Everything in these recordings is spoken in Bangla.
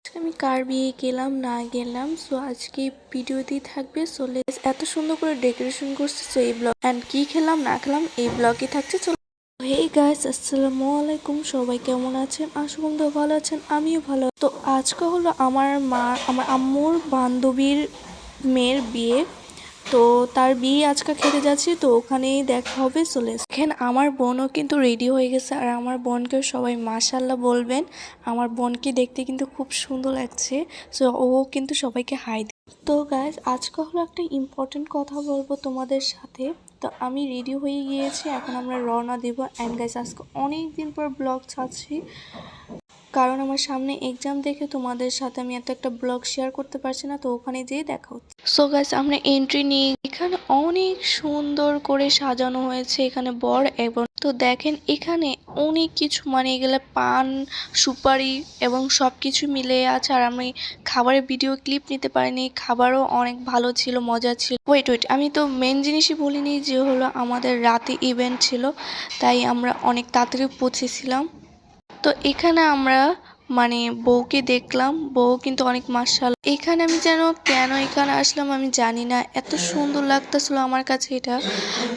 আমি কার বিয়ে গেলাম না গেলাম, সো আজকে ভিডিওতেই থাকবে। সো লেটস, এত সুন্দর করে ডেকোরেশন করছে, সো এই ব্লগ এন্ড কি খেলাম না খেলাম এই ব্লগে থাকছে। চলো, হে গাইস, আসসালামু আলাইকুম। সবাই কেমন আছেন? আশা করি ভালো আছেন, আমিও ভালো। তো আজকে হলো আমার আম্মুর বান্ধবীর মেয়ের বিয়ে। তো তার বিয়ে আজকে খেতে যাচ্ছি, তো ওখানেই দেখা হবে। চলে এখানে আমার বোনও কিন্তু রেডি হয়ে গেছে, আর আমার বোনকে সবাই মাশাল্লাহ বলবেন। আমার বোনকে দেখতে কিন্তু খুব সুন্দর লাগছে, সো ও কিন্তু সবাইকে হাই। তো গাইজ, আজকে হলো একটা ইম্পর্টেন্ট কথা বলবো তোমাদের সাথে। তো আমি রেডি হয়ে গিয়েছি, এখন আমরা রওনা দিব। অ্যান্ড গাইজ, আজকে অনেক দিন পর ব্লগ ছাড়ছি, কারণ আমার সামনে এক্সাম দেখে তোমাদের সাথে আমি এত একটা ব্লগ শেয়ার করতে পারছি না। তো ওখানে যেয়ে দেখা হচ্ছে। সো গাইস, আমরা এন্ট্রি নিয়ে এখানে অনেক সুন্দর করে সাজানো হয়েছে, এখানে বর এবং তো দেখেন এখানে অনেক কিছু, মানে এগুলো পান, সুপারি এবং সব কিছু মিলে আছে। আর আমি খাবারের ভিডিও ক্লিপ নিতে পারিনি, খাবারও অনেক ভালো ছিল, মজা ছিল। ওয়েট আমি তো মেন জিনিসই বলিনি, যে হলো আমাদের রাতে ইভেন্ট ছিল, তাই আমরা অনেক তাড়াতাড়ি পৌঁছেছিলাম। তো এখানে আমরা মানে বউকে দেখলাম, বউ কিন্তু অনেক মাশাআল্লাহ। এখানে আমি যেন কেন এখানে আসলাম আমি জানি না, এত সুন্দর লাগতেছিল আমার কাছে এটা,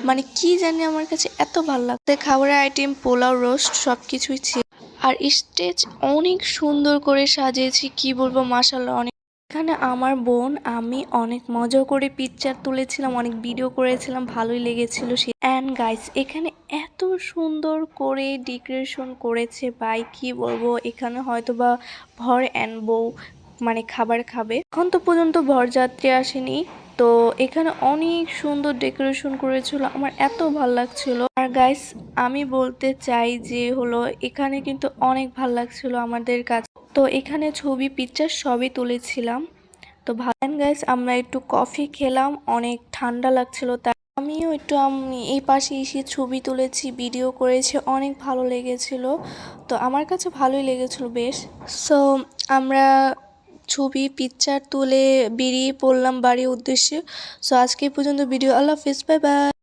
মানে কি জানি আমার কাছে এত ভালো লাগতো। খাবারের আইটেম পোলাও, রোস্ট সবকিছুই ছিল। আর স্টেজ অনেক সুন্দর করে সাজিয়েছি, কি বলবো, মাশাআল্লাহ অনেক। এখানে আমার বোন আমি অনেক মজা করে পিকচার তুলেছিলাম, অনেক ভিডিও করেছিলাম, ভালোই লেগেছিল সে। অ্যান্ড গাইস, এখানে এত সুন্দর করে ডেকোরেশন করেছে ভাই, কি বলবো। এখানে হয়তো বা বর অ্যান্ড বউ মানে খাবার খাবে, এখন তো পর্যন্ত বরযাত্রী আসেনি। তো এখানে অনেক সুন্দর ডেকোরেশন করেছিল, আমার এত ভালো লাগছিল। আর গাইস, আমি বলতে চাই যে হলো এখানে কিন্তু অনেক ভালো লাগছিল আমাদের কাছে। তো এখানে ছবি পিকচার সবই তুলেছিলাম। তো ভালো গাইস, আমরা একটু কফি খেলাম, অনেক ঠান্ডা লাগছিল, তাই আমিও একটু আমি এই পাশে এসে ছবি তুলেছি, ভিডিও করেছি, অনেক ভালো লেগেছিল। তো আমার কাছে ভালোই লেগেছিল বেশ। সো আমরা ছবি পিকচার তুলে বেরিয়ে পড়লাম বাড়ির উদ্দেশ্যে। সো আজকে পর্যন্ত ভিডিও, আল্লাহ হাফিজ, বাই বাই।